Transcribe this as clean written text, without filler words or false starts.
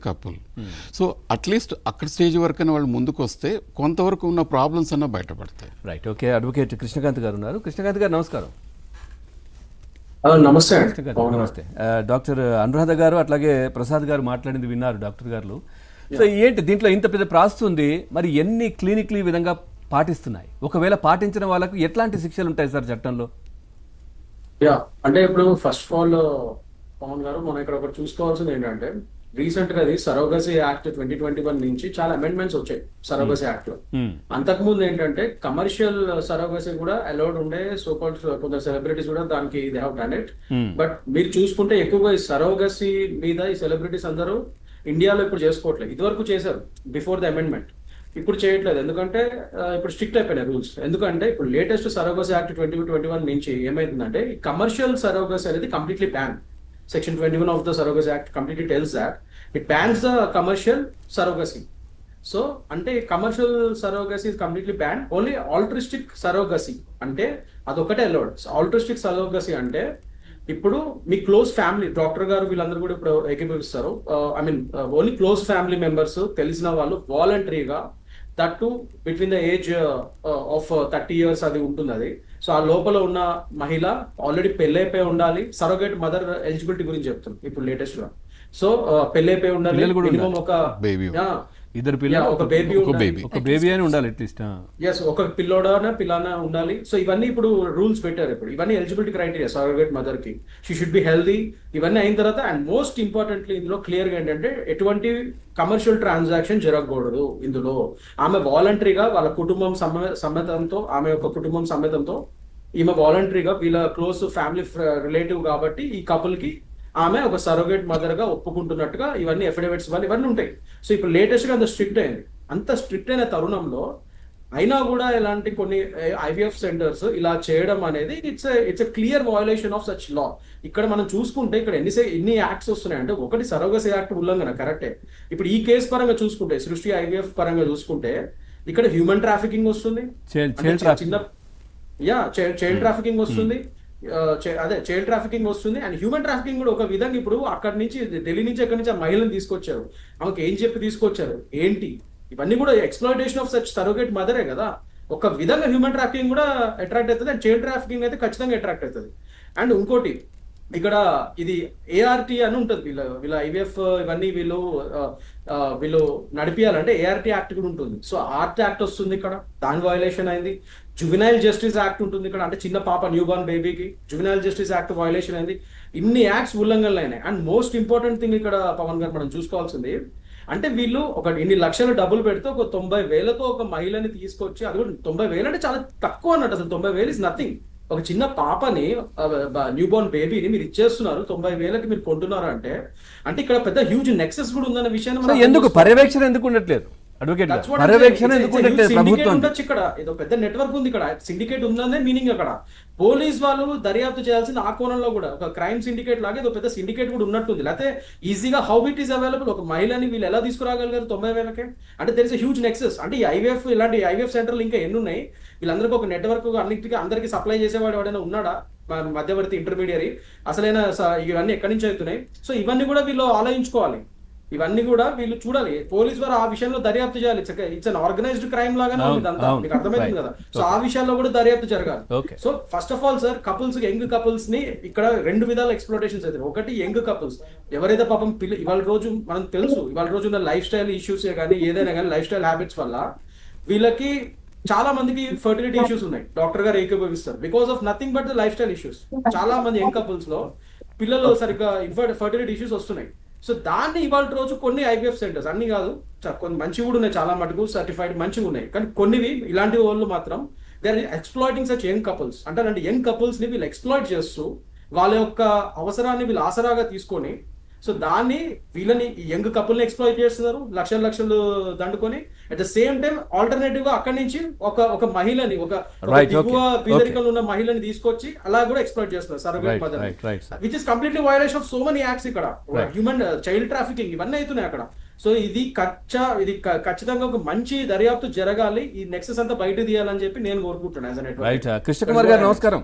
Couple. So at least అక్కడ stage వరకు వాళ్ళు ముందుకు వస్తే కొంతవరకు ఉన్న ప్రాబ్లమ్స్ అన్న బయటపడతాయి. Right, okay. అడ్వకేట్ కృష్ణకాంత్ గారు ఉన్నారు. కృష్ణకాంత్ గారు నమస్కారం. నమస్తే. నమస్తే. డాక్టర్ అనురాధ గారు అట్లాగే ప్రసాద్ గారు మాట్లాడింది విన్నారు డాక్టర్ గారు. సో ఏంటి దీంట్లో ఇంత పెద్ద ప్రాసెస్ ఉంది, మరి ఎన్ని క్లినిక్లు ఈ విధంగా పాటిస్తున్నాయి? ఒకవేళ పాటించిన వాళ్ళకు ఎట్లాంటి శిక్షలు ఉంటాయి సార్ చట్టంలో? అంటే ఇప్పుడు ఫస్ట్ ఆఫ్ ఆల్ పవన్ గారు, మనం ఇక్కడ ఒకటి చూసుకోవాల్సింది ఏంటంటే, రీసెంట్ గా సరోగసీ యాక్ట్ 2021 నుంచి చాలా అమెండ్మెంట్స్ వచ్చాయి సరోగసీ యాక్ట్ లో. అంతకుముందు ఏంటంటే కమర్షియల్ సరోగసీ కూడా అలౌడ్ ఉండే, సో కాల్డ్ కొందరు సెలబ్రిటీస్ కూడా దానికి they have done it. But మీరు చూసుకుంటే ఎక్కువగా ఈ సరోగసీ మీద ఈ సెలబ్రిటీస్ అందరూ ఇండియాలో ఇప్పుడు చేసుకోవట్లేదు. ఇదివరకు చేశారు బిఫోర్ ద అమెండ్మెంట్, ఇప్పుడు చేయట్లేదు. ఎందుకంటే ఇప్పుడు స్ట్రిక్ట్ అయిపోయినాయి రూల్స్. ఎందుకంటే ఇప్పుడు లేటెస్ట్ సరోగసీ యాక్ట్ 2021 నుంచి ఏమైందంటే, ఈ కమర్షియల్ సరోగసీ అనేది completely ban. Section 21 of the Surrogacy Act completely tells that it bans the commercial surrogacy. So, ante commercial surrogacy is completely banned. Only altruistic surrogacy ante adokate allowed. So, altruistic surrogacy ante ఇప్పుడు మీ close family, doctor గారు వీళ్ళందరూ కూడా ఇప్పుడు ఏకీభవిస్తారు. Only close family members, తెలిసిన వాళ్ళు వాలంటరీగా, that to between the age of 30 years అది ఉంటుంది అది. సో ఆ లోపల ఉన్న మహిళ ఆల్రెడీ పెళ్ళైపోయి ఉండాలి. సరోగేట్ మదర్ ఎలిజిబిలిటీ గురించి చెప్తున్నాం ఇప్పుడు లేటెస్ట్ గా. సో పెళ్ళైపోయి ఉండాలి, మినిమం ఒక ఇద్దరు పిల్లలు, ఒక బేబీ అని ఉండాలి అట్లీస్ట్. ఎస్, ఒక పిల్లాన ఉండాలి. సో ఇవన్నీ ఇప్పుడు రూల్స్ పెట్టారు. ఇప్పుడు ఇవన్నీ ఎలిజిబిలిటీ క్రైటీరియా సరోగేట్ మదర్ కి. She should be healthy. ఇవన్నీ అయిన తర్వాత, అండ్ మోస్ట్ ఇంపార్టెంట్లీ ఇందులో క్లియర్ గా ఏంటంటే, ఎటువంటి కమర్షియల్ ట్రాన్సాక్షన్ జరగకూడదు ఇందులో. ఆమె వాలంటరీగా వాళ్ళ కుటుంబం సమ్మతంతో, ఆమె యొక్క కుటుంబం సమ్మతంతో ఈమె వాలంటరీగా, వీళ్ళ క్లోజ్ ఫ్యామిలీ రిలేటివ్ కాబట్టి ఈ కపుల్ కి ఆమె ఒక సరోగేట్ మదర్ గా ఒప్పుకుంటున్నట్టుగా ఇవన్నీ ఎఫిడవిట్స్ ఇవన్నీ ఉంటాయి. సో ఇప్పుడు లేటెస్ట్ గా అంత స్ట్రిక్ట్ అయింది. అంత స్ట్రిక్ట్ అయిన తరుణంలో అయినా కూడా ఇలాంటి కొన్ని ఐవీఎఫ్ సెంటర్స్ ఇలా చేయడం అనేది it's a clear violation of such law. ఇక్కడ మనం చూసుకుంటే ఇక్కడ ఎన్ని యాక్ట్స్ వస్తున్నాయంటే, ఒకటి సరోగసీ యాక్ట్ ఉల్లంఘన కరెక్టే. ఇప్పుడు ఈ కేసు పరంగా చూసుకుంటే, సృష్టి ఐవీఎఫ్ పరంగా చూసుకుంటే, ఇక్కడ హ్యూమన్ ట్రాఫికింగ్ వస్తుంది, చైల్డ్ ట్రాఫికింగ్ వస్తుంది, చైల్డ్ ట్రాఫికింగ్ వస్తుంది, అండ్ హ్యూమన్ ట్రాఫికింగ్ కూడా ఒక విధంగా. ఇప్పుడు అక్కడ నుంచి ఢిల్లీ నుంచి ఎక్కడి నుంచి ఆ మహిళను తీసుకొచ్చారు, ఆమెకి ఏం చెప్పి తీసుకొచ్చారు ఏంటి, ఇవన్నీ కూడా ఎక్స్ప్లాయిటేషన్ ఆఫ్ సచ్ సరోగేట్ మదరే కదా. ఒక విధంగా హ్యూమన్ ట్రాఫికింగ్ కూడా అట్రాక్ట్ అవుతుంది, అండ్ చైల్డ్ ట్రాఫికింగ్ అయితే ఖచ్చితంగా అట్రాక్ట్ అవుతుంది. అండ్ ఇంకోటి, ఇక్కడ ఇది ఏఆర్టీ అని ఉంటుంది, వీళ్ళ ఐవీఎఫ్ ఇవన్నీ వీళ్ళు నడిపియాలంటే ఏఆర్టీ యాక్ట్ కూడా ఉంటుంది. సో ఆర్ట్ యాక్ట్ వస్తుంది ఇక్కడ, దాని వయలేషన్ అయింది. జువెనైల్ జస్టిస్ యాక్ట్ ఉంటుంది ఇక్కడ, అంటే చిన్న పాప న్యూ బార్న్ బేబీకి జువెనైల్ జస్టిస్ యాక్ట్ వయలేషన్ అయింది. ఇన్ని యాక్ట్స్ ఉల్లంఘనలు అయినాయి. అండ్ మోస్ట్ ఇంపార్టెంట్ థింగ్ ఇక్కడ పవన్ గారు మనం చూసుకోవాల్సింది, అంటే వీళ్ళు ఇన్ని లక్షలు డబ్బులు పెడితే ఒక 90,000తో ఒక మహిళని తీసుకొచ్చి, అది కూడా 90,000 అంటే చాలా తక్కువ అన్నట్టు. అసలు 90,000 ఇస్ నథింగ్. ఒక చిన్న పాపని, న్యూ బోర్న్ బేబీని మీరు ఇచ్చేస్తున్నారు, 90,000కి మీరు కొంటున్నారు అంటే ఇక్కడ పెద్ద హ్యూజ్ నెక్సెస్ కూడా ఉందన్న విషయాన్ని ఎందుకు పర్యవేక్షణ ఎందుకు ఉండట్లేదు? అడ్వకేట్ పర్యవేక్షణ ఉండొచ్చు. ఇక్కడ ఏదో పెద్ద నెట్వర్క్ ఉంది, ఇక్కడ సిండికేట్ ఉందనే మీనింగ్. అక్కడ పోలీస్ వాళ్ళు దర్యాప్తు చేయాల్సిన ఆ కోణంలో కూడా ఒక క్రైమ్ సిండికేట్ లాగా ఏదో పెద్ద సిండికేట్ కూడా ఉన్నట్టుంది. లేకపోతే ఈజీగా హౌ ఇట్ ఈస్ అవైలబుల్, ఒక మహిళని వీళ్ళు ఎలా తీసుకురాగలిగారు 90,000కి? అంటే there is a huge nexus. అంటే ఈ ఐవీఎఫ్, ఇలాంటి ఐవీఎఫ్ సెంటర్లు ఇంకా ఎన్ని ఉన్నాయి? వీళ్ళందరికీ ఒక నెట్వర్క్, అందరికీ సప్లై చేసేవాడు ఎవడైనా ఉన్నాడా? మధ్యవర్తి, ఇంటర్మీడియరీ, అసలైన ఇవన్నీ ఎక్కడి నుంచి అవుతున్నాయి? సో ఇవన్నీ కూడా వీళ్ళు ఆలోచించుకోవాలి, ఇవన్నీ కూడా వీళ్ళు చూడాలి. పోలీస్ వారు ఆ విషయంలో దర్యాప్తు చేయాలి. ఇట్స్ అన్ ఆర్గనైజ్డ్ క్రైమ్ లాగానే ఉంది అంతా, మీకు అర్థమైంది కదా. సో ఆ విషయాల్లో కూడా దర్యాప్తు జరగాలి. So first of all sir, couples, young couples ని ఇక్కడ 2 విధాల ఎక్స్ప్లోటేషన్స్ అవుతాయి. ఒకటి, యంగ్ కపుల్స్ ఎవరైతే పాపం ఇవాళ రోజు మనకు తెలుసు, ఇవాళ రోజు ఉన్న లైఫ్ స్టైల్ ఇష్యూస్ కానీ ఏదైనా కానీ లైఫ్ స్టైల్ హ్యాబిట్స్ వల్ల వీళ్ళకి చాలా మందికి ఫర్టిలిటీ ఇష్యూస్ ఉన్నాయి. డాక్టర్ గారు ఏకీభవిస్తారు, because of nothing but the life style issues. చాలా మంది యంగ్ కపుల్స్ లో పిల్లలు సరిగ్గా ఫర్టిలిటీ ఇష్యూస్ వస్తున్నాయి. సో దాన్ని ఇవాళ రోజు కొన్ని ఐవీఎఫ్ సెంటర్స్, అన్ని కాదు, కొన్ని మంచి కూడా ఉన్నాయి, చాలా మటుకు సర్టిఫైడ్ మంచిగా ఉన్నాయి, కానీ కొన్నివి ఇలాంటి వాళ్ళు మాత్రం they are exploiting such young couples. అంటే యంగ్ కపుల్స్ ని వీళ్ళు ఎక్స్ప్లాయిట్ చేస్తూ వాళ్ళ యొక్క అవసరాన్ని వీళ్ళు ఆసరాగా తీసుకొని, సో దాన్ని వీళ్ళని యంగ్ కపుల్ని ఎక్స్ప్లాయిట్ చేస్తున్నారు, లక్షలు దండుకొని. At the same time alternative గా అక్కడి నుంచి ఒక మహిళని, ఒక దిగువ పేదరికంలో ఉన్న మహిళని తీసుకొచ్చి అలా కూడా ఎక్స్ప్లాయిట్ చేస్తున్నారు surrogate mother, which is completely violation of so many acts. ఇక్కడ హ్యూమన్ చైల్డ్ ట్రాఫికింగ్ ఇవన్నీ అవుతున్నాయి అక్కడ. సో ఇది ఖచ్చితంగా ఒక మంచి దర్యాప్తు జరగాలి, ఈ నెక్సెస్ అంతా బయట తీయాలని చెప్పి నేను కోరుకుంటున్నాను. కృష్ణ కుమార్ గారు నమస్కారం.